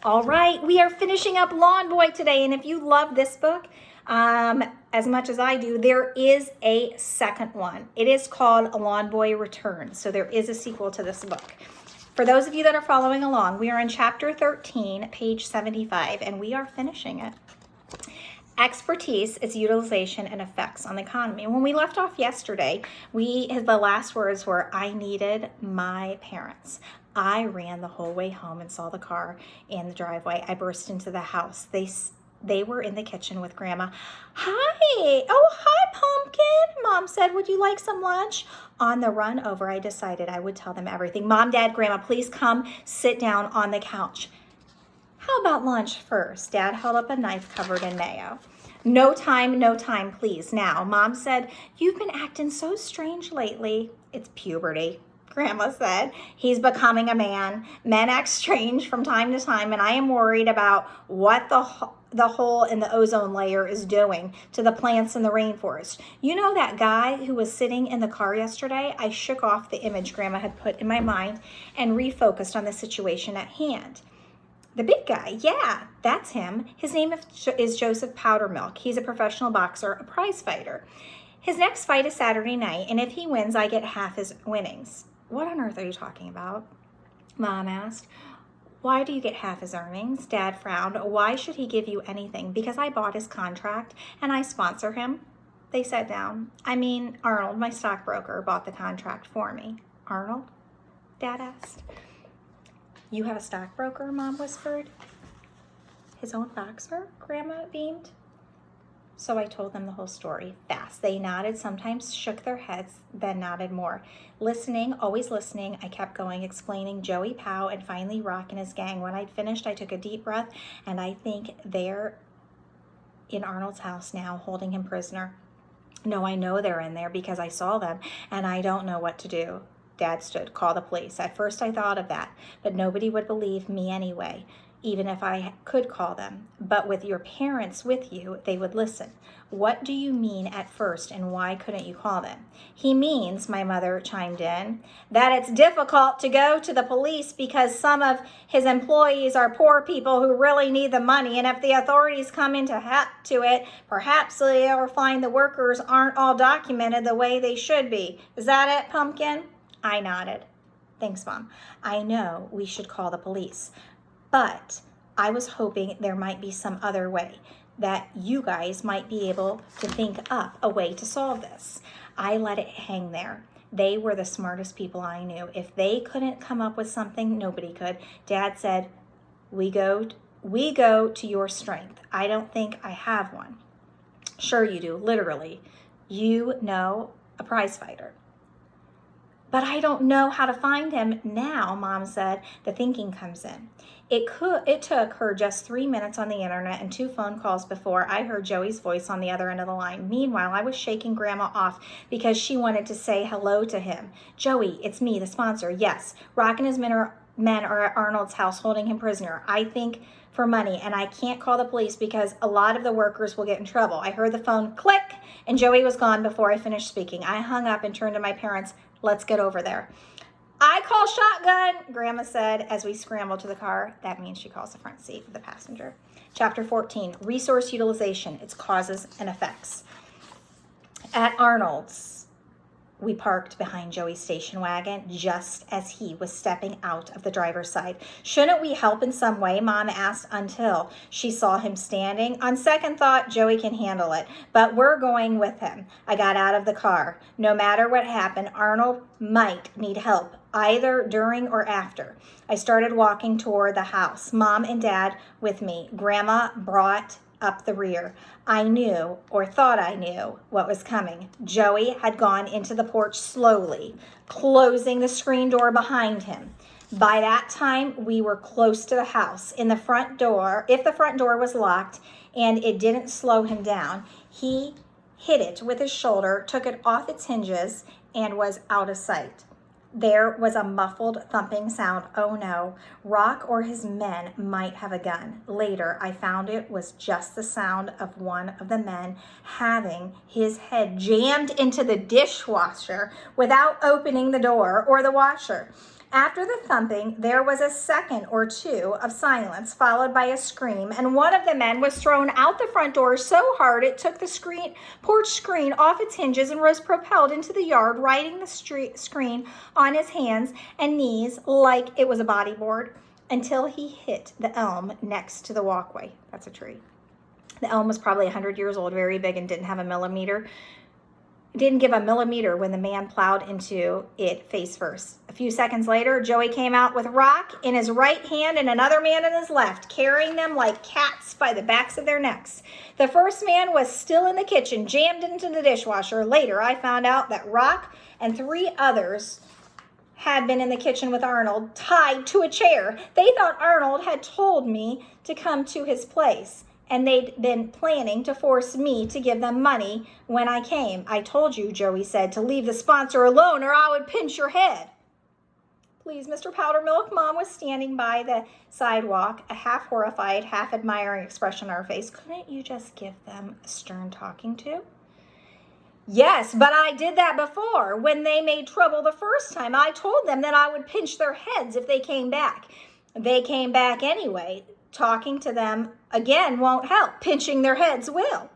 All right, we are finishing up LawnBoy today, and if you love this book as much as I do, there is a second one. It is called LawnBoy Returns, so there is a sequel to this book. For those of you that are following along, we are in chapter 13, page 75, and we are finishing it. Expertise, its utilization and effects on the economy. When we left off yesterday, the last words were, I needed my parents. I ran the whole way home and saw the car in the driveway. I burst into the house. They were in the kitchen with Grandma. Hi. Oh, hi, Pumpkin. Mom said, would you like some lunch? On the run over, I decided I would tell them everything. Mom, Dad, Grandma, please come sit down on the couch. How about lunch first? Dad held up a knife covered in mayo. No time, please. Now, Mom said, you've been acting so strange lately. It's puberty, Grandma said. He's becoming a man. Men act strange from time to time, and I am worried about what the hole in the ozone layer is doing to the plants in the rainforest. You know that guy who was sitting in the car yesterday? I shook off the image Grandma had put in my mind and refocused on the situation at hand. The big guy, yeah, that's him. His name is Joseph Powdermilk. He's a professional boxer, a prize fighter. His next fight is Saturday night, and if he wins, I get half his winnings. What on earth are you talking about? Mom asked. Why do you get half his earnings? Dad frowned. Why should he give you anything? Because I bought his contract and I sponsor him. They sat down. I mean, Arnold, my stockbroker, bought the contract for me. Arnold? Dad asked. You have a stockbroker, Mom whispered. His own boxer? Grandma beamed. So I told them the whole story fast. They nodded, sometimes shook their heads, then nodded more. Listening, always listening, I kept going, explaining Joey Pow and finally Rock and his gang. When I'd finished, I took a deep breath, and I think they're in Arnold's house now, holding him prisoner. No, I know they're in there because I saw them, and I don't know what to do. Dad stood. Call the police. At first I thought of that, but nobody would believe me anyway, even if I could call them. But with your parents with you, they would listen. What do you mean at first, and why couldn't you call them? He means, my mother chimed in, that it's difficult to go to the police because some of his employees are poor people who really need the money, and if the authorities come into it, perhaps they'll find the workers aren't all documented the way they should be. Is that it, Pumpkin? I nodded. Thanks, Mom. I know we should call the police, but I was hoping there might be some other way, that you guys might be able to think up a way to solve this. I let it hang there. They were the smartest people I knew. If they couldn't come up with something, nobody could. Dad said, we go to your strength. I don't think I have one. Sure you do, literally. You know, a prize fighter. But I don't know how to find him now, Mom said. The thinking comes in. It took her just 3 minutes on the internet and 2 phone calls before I heard Joey's voice on the other end of the line. Meanwhile, I was shaking Grandma off because she wanted to say hello to him. Joey, it's me, the sponsor. Yes, Rock and his men are at Arnold's house holding him prisoner. I think for money, and I can't call the police because a lot of the workers will get in trouble. I heard the phone click, and Joey was gone before I finished speaking. I hung up and turned to my parents. Let's get over there. I call shotgun, Grandma said as we scrambled to the car. That means she calls the front seat of the passenger. Chapter 14, resource utilization, its causes and effects. At Arnold's, we parked behind Joey's station wagon just as he was stepping out of the driver's side. Shouldn't we help in some way, Mom asked until she saw him standing. On second thought, Joey can handle it, but we're going with him. I got out of the car. No matter what happened, Arnold might need help, either during or after. I started walking toward the house, Mom and Dad with me. Grandma brought up the rear. I knew, or thought I knew, what was coming. Joey had gone into the porch slowly, closing the screen door behind him. By that time, we were close to the house. If the front door was locked and it didn't slow him down, he hit it with his shoulder, took it off its hinges, and was out of sight. There was a muffled thumping sound. Oh no, Rock or his men might have a gun. Later, I found it was just the sound of one of the men having his head jammed into the dishwasher without opening the door or the washer. After the thumping, there was a second or two of silence, followed by a scream, and one of the men was thrown out the front door so hard it took the porch screen off its hinges and was propelled into the yard, riding the screen on his hands and knees like it was a bodyboard, until he hit the elm next to the walkway. That's a tree. The elm was probably 100 years old, very big, and didn't give a millimeter when the man plowed into it face first. A few seconds later, Joey came out with Rock in his right hand and another man in his left, carrying them like cats by the backs of their necks. The first man was still in the kitchen, jammed into the dishwasher. Later, I found out that Rock and 3 others had been in the kitchen with Arnold, tied to a chair. They thought Arnold had told me to come to his place, and they'd been planning to force me to give them money when I came. I told you, Joey said, to leave the sponsor alone or I would pinch your head. Please, Mr. Powdermilk. Mom was standing by the sidewalk, a half horrified, half admiring expression on her face. Couldn't you just give them a stern talking to? Yes, but I did that before. When they made trouble the first time, I told them that I would pinch their heads if they came back. They came back anyway. Talking to them again won't help. Pinching their heads will.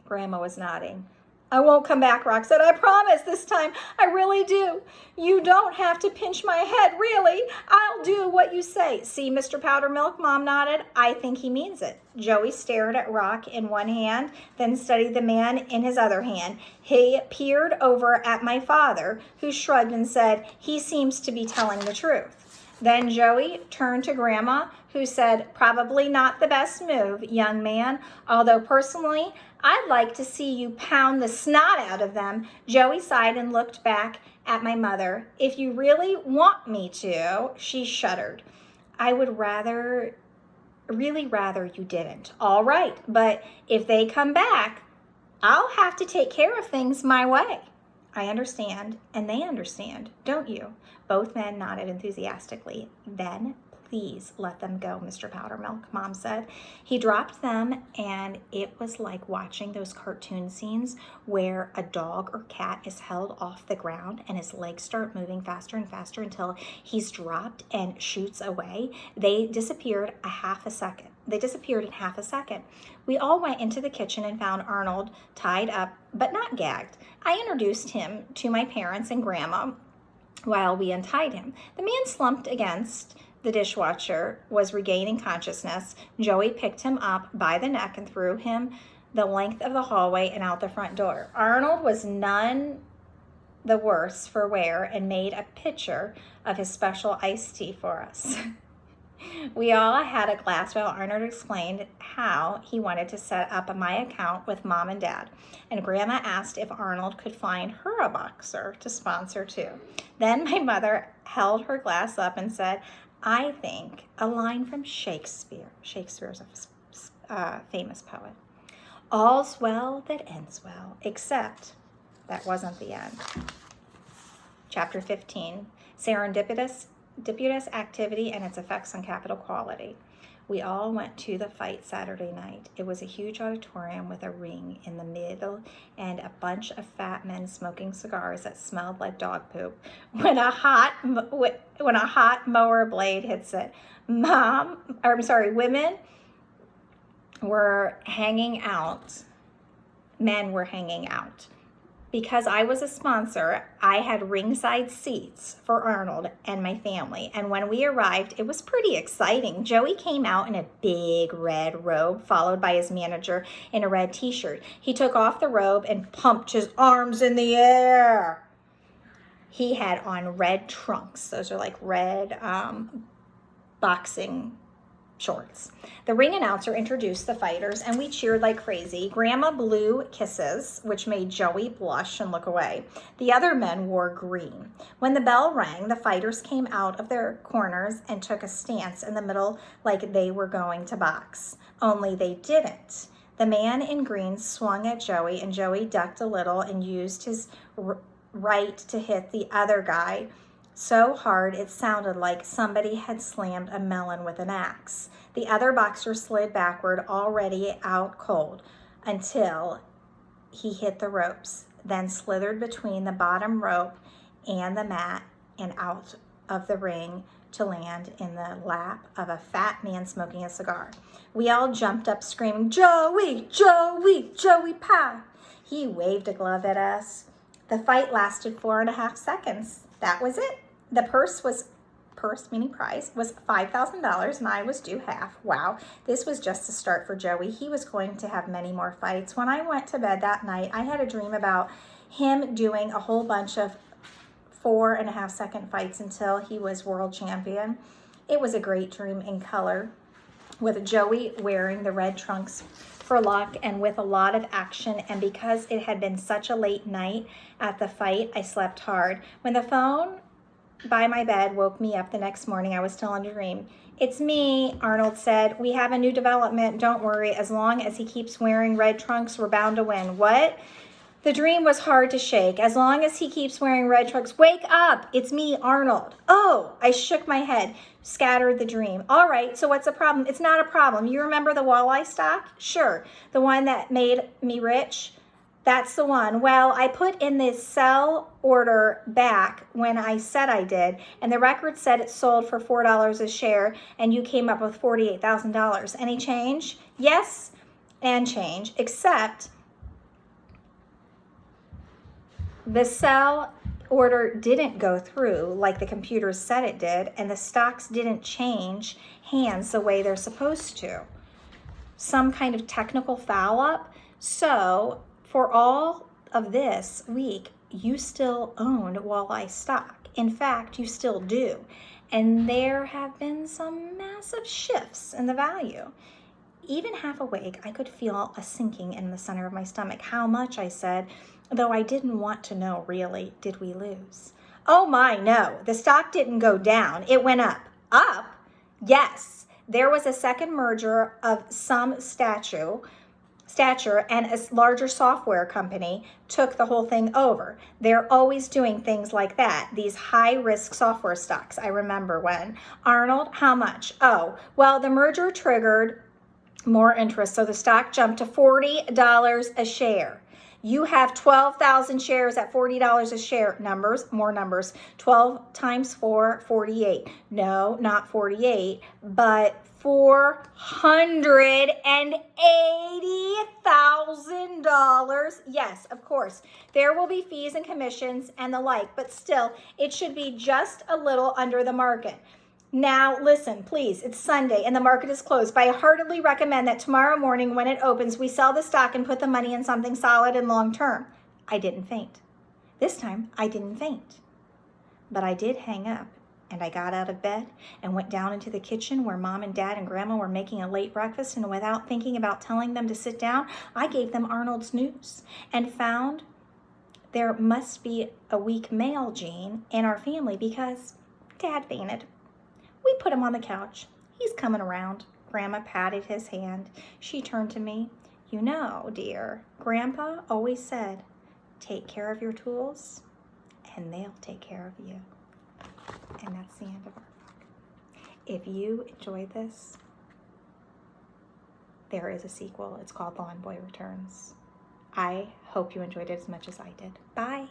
Grandma was nodding. I won't come back, Rock said. I promise this time. I really do. You don't have to pinch my head, really. I'll do what you say. See, Mr. Powdermilk, Mom nodded. I think he means it. Joey stared at Rock in one hand, then studied the man in his other hand. He peered over at my father, who shrugged and said, he seems to be telling the truth. Then Joey turned to Grandma, who said, probably not the best move, young man, although personally, I'd like to see you pound the snot out of them. Joey sighed and looked back at my mother. If you really want me to, she shuddered. I would really rather you didn't. All right, but if they come back, I'll have to take care of things my way. I understand, and they understand, don't you? Both men nodded enthusiastically. Then, please let them go, Mr. Powdermilk, Mom said. He dropped them, and it was like watching those cartoon scenes where a dog or cat is held off the ground and his legs start moving faster and faster until he's dropped and shoots away. They disappeared in half a second. We all went into the kitchen and found Arnold tied up, but not gagged. I introduced him to my parents and Grandma while we untied him. The man slumped against the dishwasher, was regaining consciousness. Joey picked him up by the neck and threw him the length of the hallway and out the front door. Arnold was none the worse for wear and made a pitcher of his special iced tea for us. We all had a glass while Arnold explained how he wanted to set up my account with Mom and Dad. And Grandma asked if Arnold could find her a boxer to sponsor too. Then my mother held her glass up and said, I think a line from Shakespeare. Shakespeare's a famous poet. All's well that ends well, except that wasn't the end. Chapter 15, Serendipitous activity and its effects on capital quality. We all went to the fight Saturday night. It was a huge auditorium with a ring in the middle and a bunch of fat men smoking cigars that smelled like dog poop. When a hot mower blade hits it, women were hanging out. Men were hanging out. Because I was a sponsor, I had ringside seats for Arnold and my family. And when we arrived, it was pretty exciting. Joey came out in a big red robe, followed by his manager in a red t-shirt. He took off the robe and pumped his arms in the air. He had on red trunks. Those are like red boxing shorts. The ring announcer introduced the fighters and we cheered like crazy. Grandma blew kisses, which made Joey blush and look away. The other men wore green. When the bell rang, the fighters came out of their corners and took a stance in the middle like they were going to box. Only they didn't. The man in green swung at Joey and Joey ducked a little and used his right to hit the other guy so hard it sounded like somebody had slammed a melon with an axe. The other boxer slid backward, already out cold, until he hit the ropes, then slithered between the bottom rope and the mat and out of the ring to land in the lap of a fat man smoking a cigar. We all jumped up screaming, "Joey, Joey, Joey Pie." He waved a glove at us. The fight lasted 4.5 seconds. That was it. The purse, meaning prize, was $5,000 and I was due half. Wow, this was just the start for Joey. He was going to have many more fights. When I went to bed that night, I had a dream about him doing a whole bunch of 4.5-second fights until he was world champion. It was a great dream in color, with Joey wearing the red trunks for luck and with a lot of action. And because it had been such a late night at the fight, I slept hard. When the phone by my bed woke me up the next morning, I was still in a dream. "It's me," Arnold said. "We have a new development. Don't worry. As long as he keeps wearing red trunks, we're bound to win." What? The dream was hard to shake. "As long as he keeps wearing red trunks." "Wake up! It's me, Arnold." "Oh!" I shook my head, scattered the dream. "All right, so what's the problem?" "It's not a problem. You remember the walleye stock?" "Sure. The one that made me rich?" "That's the one. Well, I put in this sell order back when I said I did, and the record said it sold for $4 a share, and you came up with $48,000. Any change?" "Yes, and change, except the sell order didn't go through like the computer said it did, and the stocks didn't change hands the way they're supposed to. Some kind of technical foul up. So for all of this week, you still owned walleye stock. In fact, you still do. And there have been some massive shifts in the value." Even half awake, I could feel a sinking in the center of my stomach. "How much?" I said, though I didn't want to know really. "Did we lose?" "Oh my, no. The stock didn't go down. It went up." "Up?" "Yes. There was a second merger of some stature, and a larger software company took the whole thing over. They're always doing things like that, these high-risk software stocks. I remember when." "Arnold, how much?" "Oh, well, the merger triggered more interest, so the stock jumped to $40 a share. You have 12,000 shares at $40 a share." Numbers, more numbers. 12 times 4, 48. No, not 48, but $480,000. Yes, of course. There will be fees and commissions and the like, but still, it should be just a little under the market. Now, listen, please, it's Sunday and the market is closed, but I heartily recommend that tomorrow morning when it opens, we sell the stock and put the money in something solid and long-term. I didn't faint. This time, I didn't faint. But I did hang up, and I got out of bed and went down into the kitchen where Mom and Dad and Grandma were making a late breakfast, and without thinking about telling them to sit down, I gave them Arnold's news and found there must be a weak male gene in our family because Dad fainted. We put him on the couch. "He's coming around." Grandma patted his hand. She turned to me. "You know, dear, Grandpa always said, take care of your tools and they'll take care of you." And that's the end of our book. If you enjoyed this, there is a sequel. It's called LawnBoy Returns. I hope you enjoyed it as much as I did. Bye.